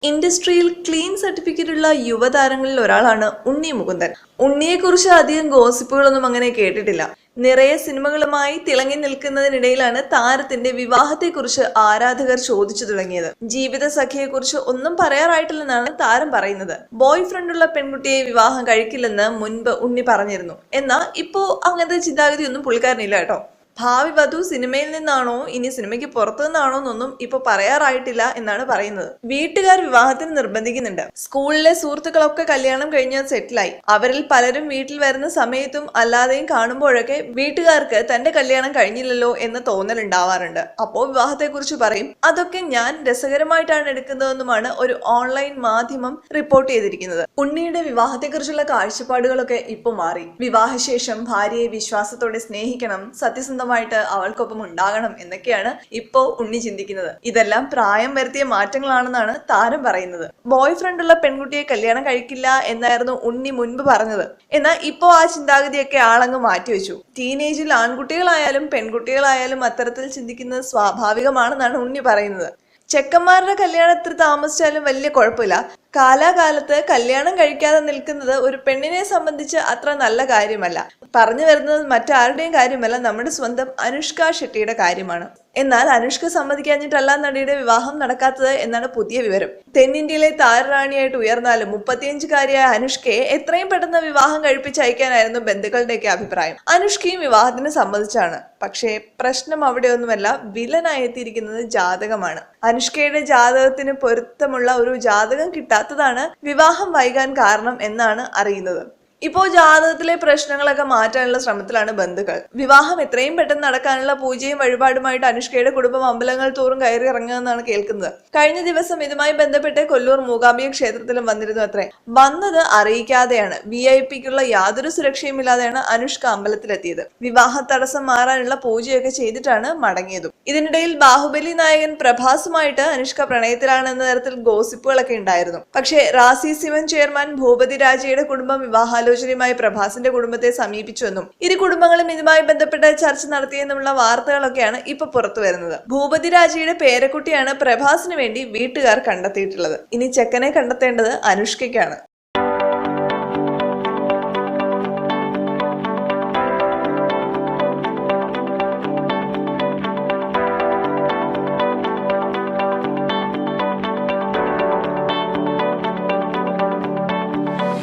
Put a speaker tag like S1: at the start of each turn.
S1: ഇൻഡസ്ട്രിയിൽ ക്ലീൻ സർട്ടിഫിക്കറ്റുള്ള യുവതാരങ്ങളിൽ ഒരാളാണ് ഉണ്ണി മുകുന്ദൻ. ഉണ്ണിയെക്കുറിച്ച് അധികം ഗോസിപ്പുകളൊന്നും അങ്ങനെ കേട്ടിട്ടില്ല. നിറയെ സിനിമകളുമായി തിളങ്ങി നിൽക്കുന്നതിനിടയിലാണ് താരത്തിന്റെ വിവാഹത്തെക്കുറിച്ച് ആരാധകർ ചോദിച്ചു തുടങ്ങിയത്. ജീവിത സഖിയെക്കുറിച്ച് ഒന്നും പറയാറായിട്ടില്ലെന്നാണ് താരം പറയുന്നത്. ബോയ് ഫ്രണ്ടുള്ള പെൺകുട്ടിയെ വിവാഹം കഴിക്കില്ലെന്ന് മുൻപ് ഉണ്ണി പറഞ്ഞിരുന്നു. എന്നാൽ ഇപ്പോ അങ്ങനത്തെ ചിന്താഗതിയൊന്നും പുള്ളിക്കാരനില്ല കേട്ടോ. ഭാവി വധു സിനിമയിൽ നിന്നാണോ ഇനി സിനിമയ്ക്ക് പുറത്തു നിന്നാണോ എന്നൊന്നും ഇപ്പൊ പറയാറായിട്ടില്ല എന്നാണ് പറയുന്നത്. വീട്ടുകാർ വിവാഹത്തിന് നിർബന്ധിക്കുന്നുണ്ട്. സ്കൂളിലെ സുഹൃത്തുക്കളൊക്കെ കല്യാണം കഴിഞ്ഞ് സെറ്റിലായി. അവരിൽ പലരും വീട്ടിൽ വരുന്ന സമയത്തും അല്ലാതെയും കാണുമ്പോഴൊക്കെ വീട്ടുകാർക്ക് തന്റെ കല്യാണം കഴിഞ്ഞില്ലല്ലോ എന്ന് തോന്നലുണ്ടാവാറുണ്ട്. അപ്പോ വിവാഹത്തെക്കുറിച്ച് പറയും. അതൊക്കെ ഞാൻ രസകരമായിട്ടാണ് എടുക്കുന്നതെന്നുമാണ് ഒരു ഓൺലൈൻ മാധ്യമം റിപ്പോർട്ട് ചെയ്തിരിക്കുന്നത്. ഉണ്ണിയുടെ വിവാഹത്തെക്കുറിച്ചുള്ള കാഴ്ചപ്പാടുകളൊക്കെ ഇപ്പൊ മാറി. വിവാഹശേഷം ഭാര്യയെ വിശ്വാസത്തോടെ സ്നേഹിക്കണം, സത്യസന്ധ അവൾക്കൊപ്പം ഉണ്ടാകണം എന്നൊക്കെയാണ് ഇപ്പോ ഉണ്ണി ചിന്തിക്കുന്നത്. ഇതെല്ലാം പ്രായം വരുത്തിയ മാറ്റങ്ങളാണെന്നാണ് താരം പറയുന്നത്. ബോയ് ഫ്രണ്ടുള്ള പെൺകുട്ടിയെ കല്യാണം കഴിക്കില്ല എന്നായിരുന്നു ഉണ്ണി മുൻപ് പറഞ്ഞത്. എന്നാൽ ഇപ്പോ ആ ചിന്താഗതിയൊക്കെ ആളങ്ങ് മാറ്റിവെച്ചു. ടീനേജിൽ ആൺകുട്ടികളായാലും പെൺകുട്ടികളായാലും അത്തരത്തിൽ ചിന്തിക്കുന്നത് സ്വാഭാവികമാണെന്നാണ് ഉണ്ണി പറയുന്നത്. ചെക്കന്മാരുടെ കല്യാണം എത്ര താമസിച്ചാലും വലിയ കുഴപ്പമില്ല. കാലാകാലത്ത് കല്യാണം കഴിക്കാതെ നിൽക്കുന്നത് ഒരു പെണ്ണിനെ സംബന്ധിച്ച് അത്ര നല്ല കാര്യമല്ല. പറഞ്ഞു വരുന്നത് മറ്റാരുടെയും കാര്യമല്ല, നമ്മുടെ സ്വന്തം അനുഷ്ക ഷെട്ടിയുടെ കാര്യമാണ്. എന്നാൽ അനുഷ്ക സമ്മതിക്കാഞ്ഞിട്ടല്ല നടിയുടെ വിവാഹം നടക്കാത്തത് എന്നാണ് പുതിയ വിവരം. തെന്നിന്ത്യയിലെ താരറാണിയായിട്ട് ഉയർന്നാലും 35-കാരിയായ അനുഷ്കയെ എത്രയും പെട്ടെന്ന് വിവാഹം കഴിപ്പിച്ചയക്കാനായിരുന്നു ബന്ധുക്കളുടെയൊക്കെ അഭിപ്രായം. അനുഷ്കയും വിവാഹത്തിന് സമ്മതിച്ചാണ്. പക്ഷേ പ്രശ്നം അവിടെയൊന്നുമല്ല. വില്ലനായി എത്തിയിരിക്കുന്നത് ജാതകമാണ്. അനുഷ്കയുടെ ജാതകത്തിന് പൊരുത്തമുള്ള ഒരു ജാതകം കിട്ടാത്തതാണ് വിവാഹം വൈകാൻ കാരണം എന്നാണ് അറിയുന്നത്. ഇപ്പോ ജാതകത്തിലെ പ്രശ്നങ്ങളൊക്കെ മാറ്റാനുള്ള ശ്രമത്തിലാണ് ബന്ധുക്കൾ. വിവാഹം എത്രയും പെട്ടെന്ന് നടക്കാനുള്ള പൂജയും വഴിപാടുമായിട്ട് അനുഷ്കയുടെ കുടുംബം അമ്പലങ്ങൾ തോറും കയറി ഇറങ്ങുമെന്നാണ് കേൾക്കുന്നത്. കഴിഞ്ഞ ദിവസം ഇതുമായി ബന്ധപ്പെട്ട് കൊല്ലൂർ മൂകാംബിക ക്ഷേത്രത്തിലും വന്നിരുന്നു അത്രേ. വന്നത് അറിയിക്കാതെയാണ്. VIP-ക്കുള്ള യാതൊരു സുരക്ഷയും ഇല്ലാതെയാണ് അനുഷ്ക അമ്പലത്തിലെത്തിയത്. വിവാഹ തടസ്സം മാറാനുള്ള പൂജയൊക്കെ ചെയ്തിട്ടാണ് മടങ്ങിയതും. ഇതിനിടയിൽ ബാഹുബലി നായകൻ പ്രഭാസുമായിട്ട് അനുഷ്ക പ്രണയത്തിലാണ് എന്ന തരത്തിൽ ഗോസിപ്പുകളൊക്കെ ഉണ്ടായിരുന്നു. പക്ഷേ റാസി സിമൻ ചെയർമാൻ ഭൂപതി രാജയുടെ കുടുംബം വിവാഹാലോചനയുമായി പ്രഭാസിന്റെ കുടുംബത്തെ സമീപിച്ചുവെന്നും ഇരു കുടുംബങ്ങളും ഇതുമായി ബന്ധപ്പെട്ട ചർച്ച നടത്തിയെന്നുമുള്ള വാർത്തകളൊക്കെയാണ് ഇപ്പൊ പുറത്തു വരുന്നത്. ഭൂപതി രാജയുടെ പേരക്കുട്ടിയാണ് പ്രഭാസിന് വേണ്ടി വീട്ടുകാർ കണ്ടെത്തിയിട്ടുള്ളത്. ഇനി ചെക്കനെ കണ്ടെത്തേണ്ടത് അനുഷ്കയ്ക്കാണ്.